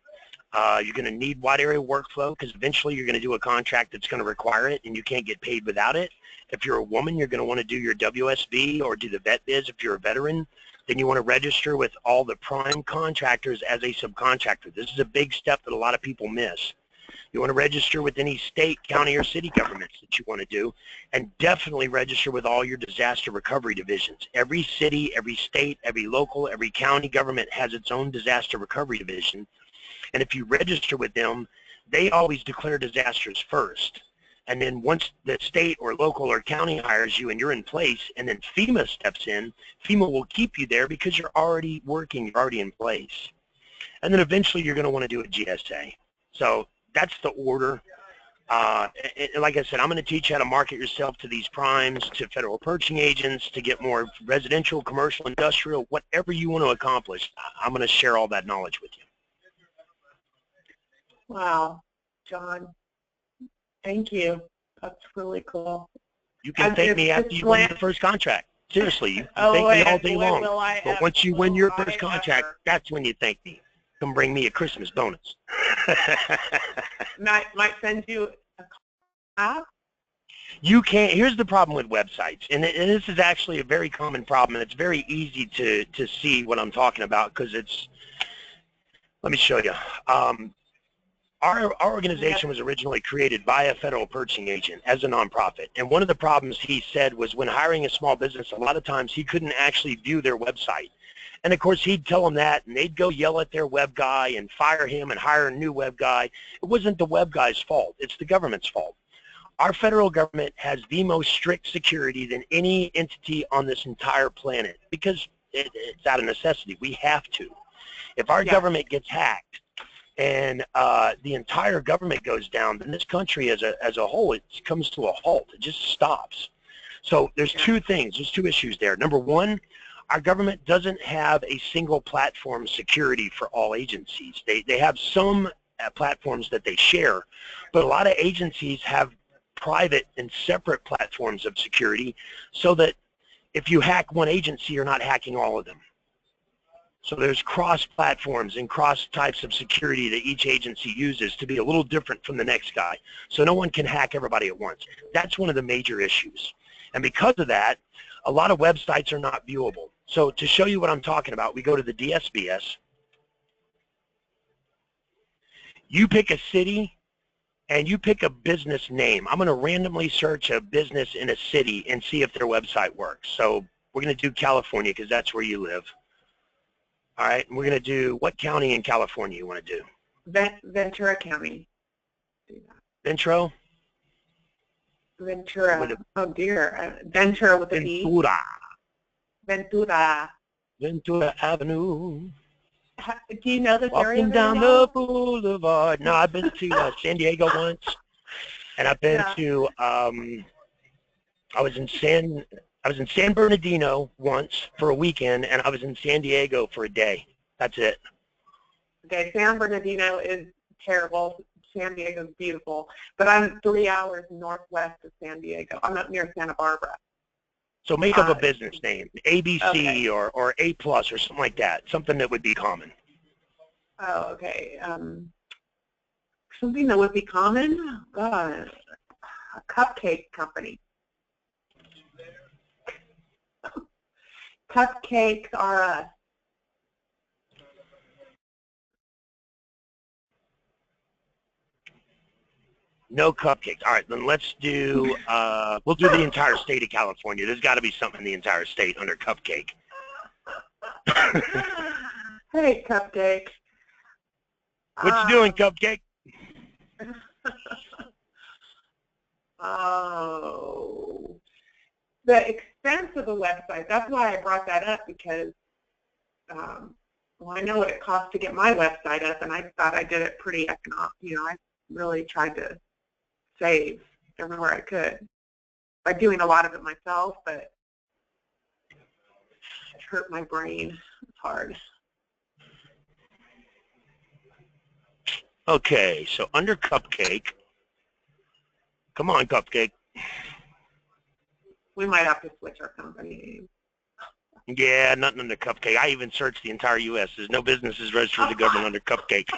You're going to need wide area workflow, because eventually you're going to do a contract that's going to require it, and you can't get paid without it. If you're a woman, you're going to want to do your w.o.s.b or do the vet biz if you're a veteran. Then you want to register with all the prime contractors as a subcontractor. This is a big step that a lot of people miss. You want to register with any state, county, or city governments that you want to do, and definitely register with all your disaster recovery divisions. Every city, every state, every local, every county government has its own disaster recovery division. And if you register with them, they always declare disasters first. And then once the state or local or county hires you and you're in place, and then FEMA steps in, FEMA will keep you there because you're already working, you're already in place. And then eventually you're going to want to do a GSA. So that's the order. And like I said, I'm going to teach you how to market yourself to these primes, to federal purchasing agents, to get more residential, commercial, industrial, whatever you want to accomplish. I'm going to share all that knowledge with you.
Wow, John, thank you. That's really cool.
You can thank me after you win your first contract. Seriously, you can thank me all day long. But once you win your first contract, that's when you thank me. Come bring me a Christmas bonus.
Might send you a class.
You can't. Here's the problem with websites, and this is actually a very common problem, and it's very easy to see what I'm talking about because it's. Let me show you. Our organization was originally created by a federal purchasing agent as a nonprofit, and one of the problems he said was when hiring a small business, a lot of times he couldn't actually view their website. And of course, he'd tell them that, and they'd go yell at their web guy and fire him and hire a new web guy. It wasn't the web guy's fault. It's the government's fault. Our federal government has the most strict security than any entity on this entire planet because it's out of necessity. We have to. If our government gets hacked and the entire government goes down, then this country as a whole, it comes to a halt. It just stops. So there's two things. There's two issues there. Number one, our government doesn't have a single platform security for all agencies. They have some platforms that they share, but a lot of agencies have private and separate platforms of security so that if you hack one agency, you're not hacking all of them. So there's cross platforms and cross types of security that each agency uses to be a little different from the next guy. So no one can hack everybody at once. That's one of the major issues. And because of that, a lot of websites are not viewable. So to show you what I'm talking about, we go to the DSBS. You pick a city and you pick a business name. I'm going to randomly search a business in a city and see if their website works. So we're going to do California because that's where you live. All right, and we're going to do, what county in California you want to do?
Ventura County.
Ventura?
Ventura. Oh dear. Ventura with an E.
Ventura.
Ventura.
Ventura Avenue.
Do you know this area?
Walking down the boulevard. No, I've been to San Diego once, and I've been to. I was in San Bernardino once for a weekend, and I was in San Diego for a day. That's it.
Okay, San Bernardino is terrible. San Diego is beautiful, but I'm 3 hours northwest of San Diego. I'm up near Santa Barbara.
So make up a business name, ABC or A Plus or something like that, something that would be common.
Oh, okay. Something that would be common? God, a cupcake company. Cupcakes are us.
No cupcakes. All right, then let's do, we'll do the entire state of California. There's got to be something in the entire state under cupcake.
Hey, Cupcake.
What you doing, Cupcake?
Oh, the expense of the website. That's why I brought that up because, well, I know what it costs to get my website up, and I thought I did it pretty economic. You know, I really tried to save everywhere I could by doing a lot of it myself, but it hurt my brain. It's hard.
Okay, so under Cupcake, come on, Cupcake.
We might have to switch our company name.
Yeah, nothing under Cupcake. I even searched the entire U.S. There's no businesses registered with the government under Cupcake.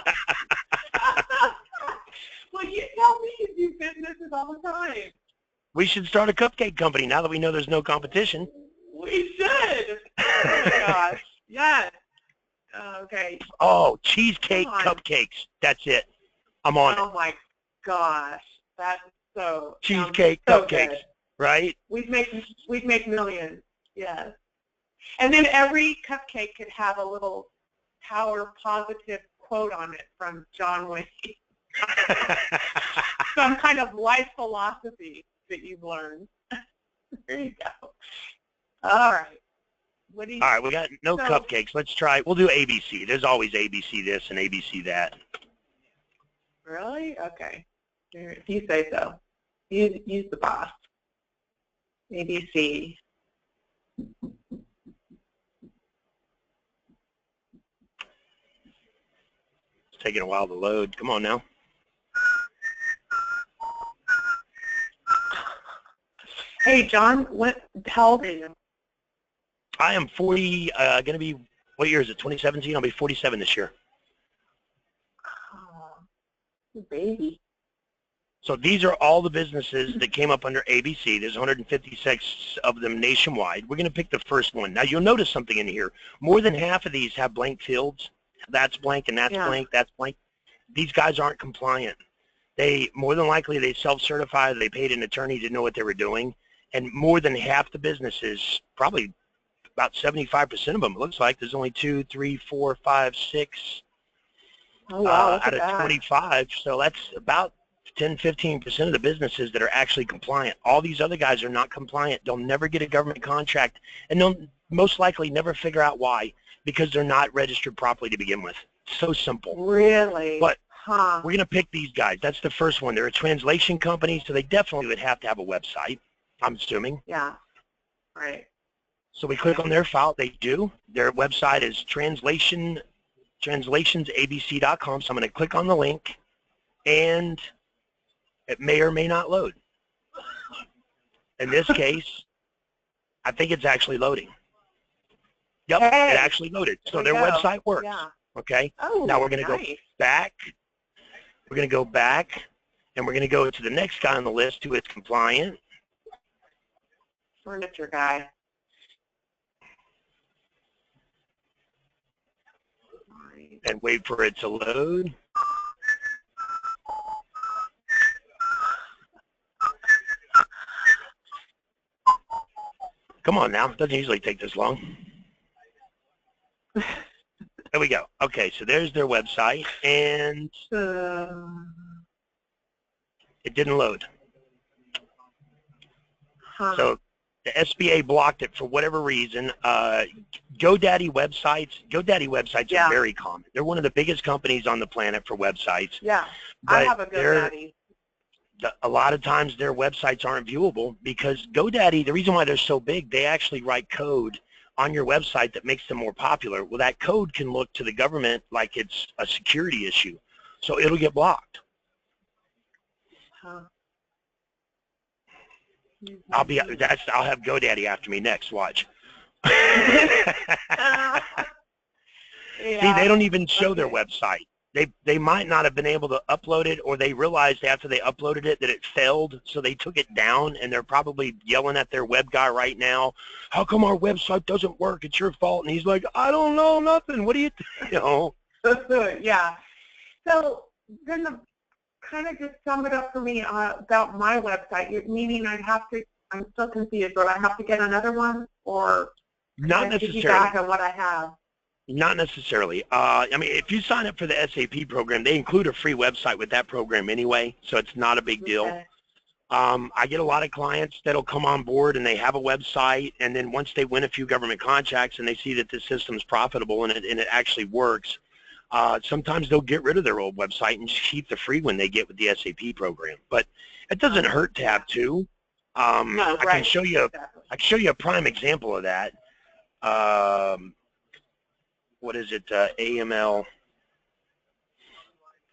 Well, you tell me you do businesses all the time.
We should start a cupcake company now that we know there's no competition.
We should. Oh, my gosh. Yes. Okay.
Oh, cheesecake cupcakes. That's it. I'm on it.
Oh, my gosh. That's so...
Cheesecake
so
cupcakes,
good.
right?
We'd make millions. Yes. And then every cupcake could have a little power positive quote on it from John Wayne. some kind of life philosophy that you've learned. There you go. All right. What do you?
All right, we got no cupcakes. Let's try. We'll do ABC. There's always ABC this and ABC that.
Really? Okay. If you say so. Use the boss. ABC.
It's taking a while to load. Come on now.
Hey, John, how old are you?
I am 40, going to be, what year is it, 2017? I'll be 47 this year.
Oh, baby.
So these are all the businesses that came up under ABC. There's 156 of them nationwide. We're going to pick the first one. Now, you'll notice something in here. More than half of these have blank fields. That's blank and that's blank, that's blank. These guys aren't compliant. They, more than likely, they self-certify. They paid an attorney to know what they were doing. And more than half the businesses, probably about 75% of them, it looks like, there's only 2, 3, 4, 5, 6 out of 25. So that's about 10, 15% of the businesses that are actually compliant. All these other guys are not compliant. They'll never get a government contract, and they'll most likely never figure out why, because they're not registered properly to begin with. So simple.
Really?
But we're going to pick these guys. That's the first one. They're a translation company, so they definitely would have to have a website, I'm assuming.
Yeah, right.
So we click on their file. They do. Their website is translationsabc.com. So I'm going to click on the link, and it may or may not load. In this case, I think it's actually loading. Yep, it actually loaded. So their website works. Yeah. Okay.
Oh,
now we're going to go back. We're going to go back, and we're going to go to the next guy on the list who is compliant.
Furniture guy.
And wait for it to load. Come on now, it doesn't usually take this long. There we go. Okay, so there's their website, and it didn't load. So the SBA blocked it for whatever reason. GoDaddy websites are very common. They're one of the biggest companies on the planet for websites.
Yeah, I have a GoDaddy.
A lot of times their websites aren't viewable because GoDaddy, the reason why they're so big, they actually write code on your website that makes them more popular. Well, that code can look to the government like it's a security issue, so it'll get blocked. I'll have GoDaddy after me next. Watch. See, they don't even show their website. They might not have been able to upload it, or they realized after they uploaded it that it failed, so they took it down, and they're probably yelling at their web guy right now, how come our website doesn't work? It's your fault. And he's like, I don't know nothing. What do you know?
Yeah. So then kind of just sum it up for me about my website, meaning I'm still confused, but I have to get another one, or
not necessarily.
Back on what I have?
Not necessarily. I mean, if you sign up for the SAP program, they include a free website with that program anyway, so it's not a big deal. I get a lot of clients that'll come on board and they have a website, and then once they win a few government contracts and they see that this system's profitable and it actually works, sometimes they'll get rid of their old website and just keep the free one they get with the SAP program. But it doesn't hurt to have two. I can show you a prime example of that. What is it? AML.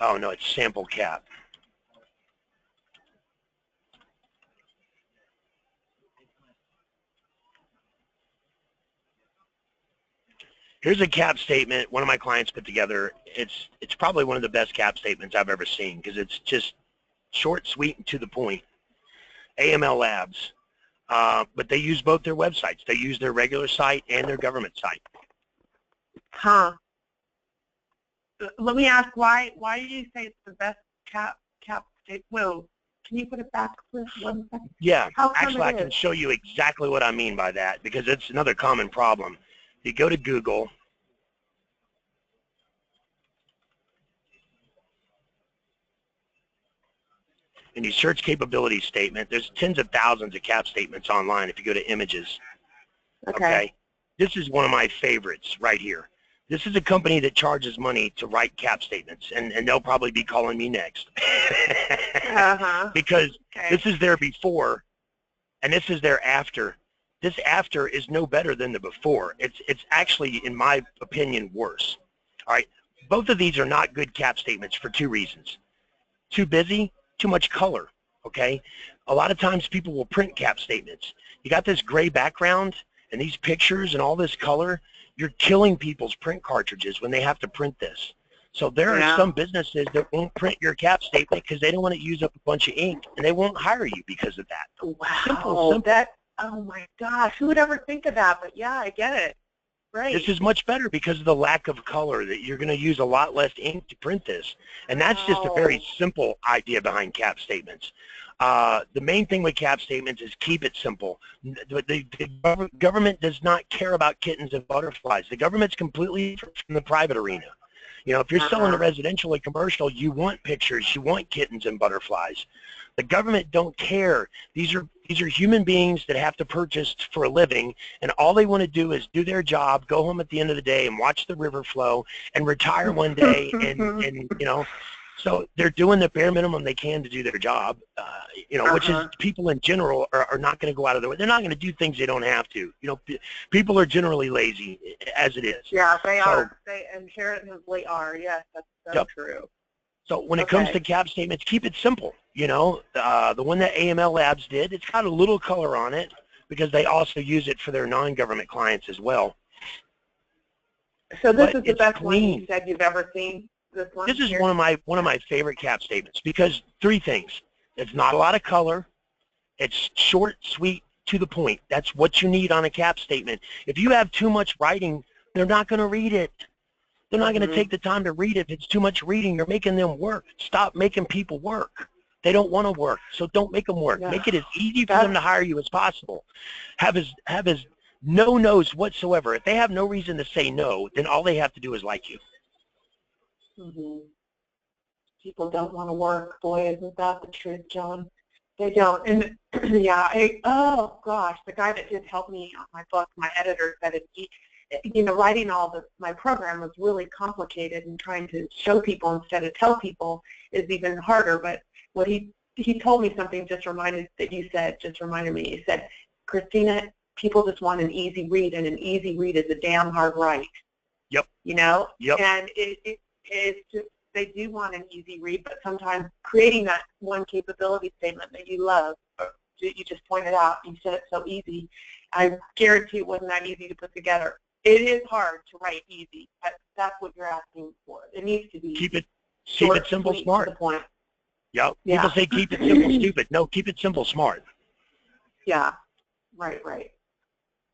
Oh no, it's sample cap. Here's a cap statement one of my clients put together. It's probably one of the best cap statements I've ever seen because it's just short, sweet, and to the point. AML Labs. But they use both their websites. They use their regular site and their government site.
Huh. Let me ask, why do you say it's the best cap state? Well, can you put it back for 1 second?
Yeah, actually I can show you exactly what I mean by that because it's another common problem. You go to Google, and you search capability statement, there's tens of thousands of cap statements online if you go to images. Okay. This is one of my favorites right here. This is a company that charges money to write cap statements, and they'll probably be calling me next. Because this is their before, and this is their after. This after is no better than the before. It's actually, in my opinion, worse. All right. Both of these are not good cap statements for two reasons. Too busy, too much color, okay? A lot of times people will print cap statements. You got this gray background and these pictures and all this color, you're killing people's print cartridges when they have to print this. So there are some businesses that won't print your cap statement because they don't want to use up a bunch of ink, and they won't hire you because of that.
Wow.
Simple.
Oh my gosh, who would ever think of that? But yeah, I get it. Right.
This is much better because of the lack of color, that you're going to use a lot less ink to print this. And that's just a very simple idea behind cap statements. The main thing with cap statements is keep it simple. The government does not care about kittens and butterflies. The government's completely different from the private arena. You know, if you're selling a residential or commercial, you want pictures, you want kittens and butterflies. The government don't care. These are human beings that have to purchase for a living, and all they want to do is do their job, go home at the end of the day and watch the river flow and retire one day, and you know, so they're doing the bare minimum they can to do their job, you know, which is people in general are not going to go out of their way. They're not going to do things they don't have to. You know, people are generally lazy as it is.
Yeah, they are. They inherently are. Yes, that's so true.
So when it comes to cap statements, keep it simple. You know, the one that AML Labs did, it's got a little color on it because they also use it for their non-government clients as well.
So this is the best one you said you've ever seen? This
is one of my favorite cap statements because three things. It's not a lot of color. It's short, sweet, to the point. That's what you need on a cap statement. If you have too much writing, they're not going to read it. They're not going to take the time to read it. If it's too much reading, you're making them work. Stop making people work. They don't want to work, so don't make them work. Make it as easy for them to hire you as possible. Have as no no's whatsoever. If they have no reason to say no, then all they have to do is like you.
People don't want to work. Boy, isn't that the truth, John? They don't. And oh gosh, the guy that did help me on my book, my editor, said you know, writing my program was really complicated, and trying to show people instead of tell people is even harder. But what he told me something just reminded me. He said, Christina, people just want an easy read, and an easy read is a damn hard write.
Yep.
You know?
Yep.
And it's just, they do want an easy read, but sometimes creating that one capability statement that you love, you just pointed out, you said it's so easy. I guarantee it wasn't that easy to put together. It is hard to write easy. That's what you're asking for. It needs to be
keep it simple, smart.
To the point.
Yep. People say keep it simple, stupid. No, keep it simple, smart.
Yeah. Right.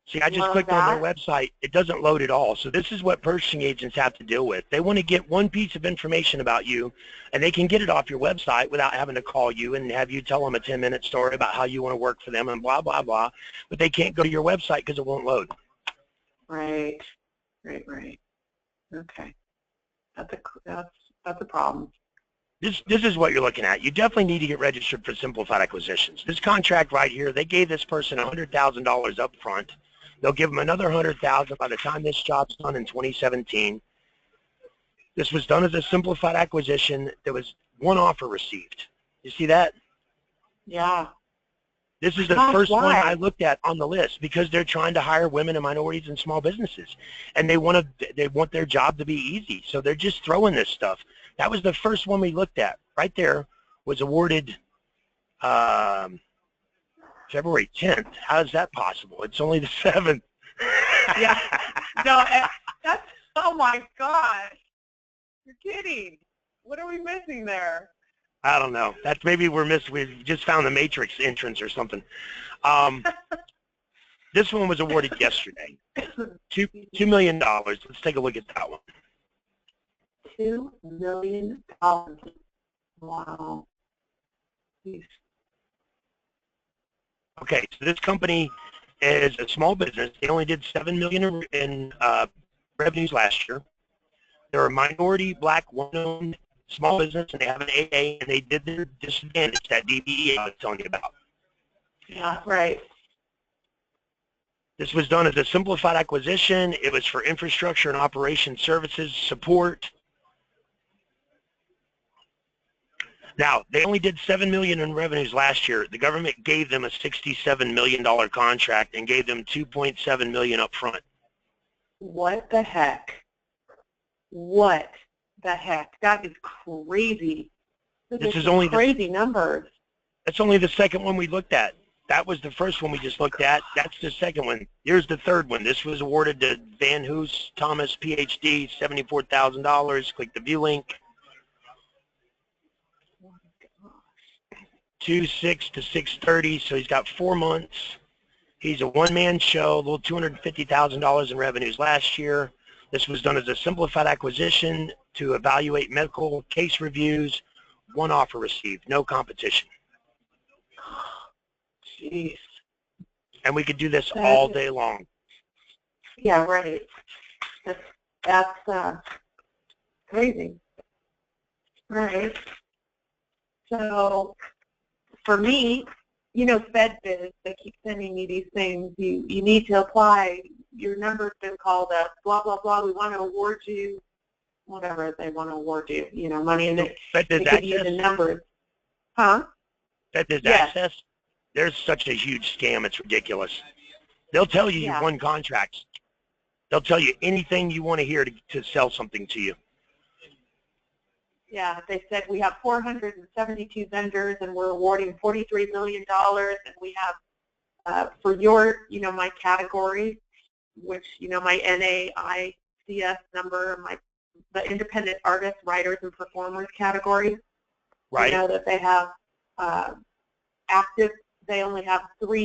See, I just clicked on their website. It doesn't load at all. So this is what purchasing agents have to deal with. They want to get one piece of information about you, and they can get it off your website without having to call you and have you tell them a 10-minute story about how you want to work for them and blah, blah, blah. But they can't go to your website because it won't load.
Right. Okay. That's a problem.
This is what you're looking at. You definitely need to get registered for simplified acquisitions. This contract right here, they gave this person $100,000 up front. They'll give them another $100,000 by the time this job's done in 2017. This was done as a simplified acquisition. There was one offer received. You see that?
Yeah.
This is the first one I looked at on the list because they're trying to hire women and minorities and small businesses, and they want their job to be easy. So they're just throwing this stuff. That was the first one we looked at. Right there was awarded February 10th. How is that possible? It's only the 7th.
Yeah. No, that's, oh my gosh. You're kidding. What are we missing there?
I don't know. That's maybe we just found the Matrix entrance or something. This one was awarded yesterday. $2 million. Let's take a look at that one.
$2 million. Wow.
Okay, so this company is a small business. They only did $7 million in revenues last year. They're a minority, black, woman-owned small business, and they have an AA, and they did their disadvantage, that DBE I was telling you about.
Yeah, right.
This was done as a simplified acquisition. It was for infrastructure and operation services support. Now, they only did $7 million in revenues last year. The government gave them a $67 million contract and gave them $2.7 million up front.
What the heck? What the heck? That is crazy.
This is only
crazy numbers.
That's only the second one we looked at. That was the first one we just looked at. That's the second one. Here's the third one. This was awarded to Van Hoos Thomas, PhD, $74,000. Click the view link. 2/6 to 6/30, so he's got 4 months. He's a one-man show, a little $250,000 in revenues last year. This was done as a simplified acquisition to evaluate medical case reviews. One offer received, no competition.
Jeez.
And we could do this all day long.
Yeah, right. That's crazy. Right. So for me, you know, FedBiz, they keep sending me these things. You need to apply. Your number's been called up. Blah blah blah. We want to award you whatever they want to award you. You know, money, and they give you the numbers. Huh?
FedBiz Access. There's such a huge scam. It's ridiculous. They'll tell you you've won contracts. They'll tell you anything you want to hear to sell something to you.
Yeah, they said we have 472 vendors and we're awarding $43 million, and we have for your, you know, my category, which, you know, my NAICS number, the independent artists, writers, and performers category.
Right.
You know that they have active. They only have 3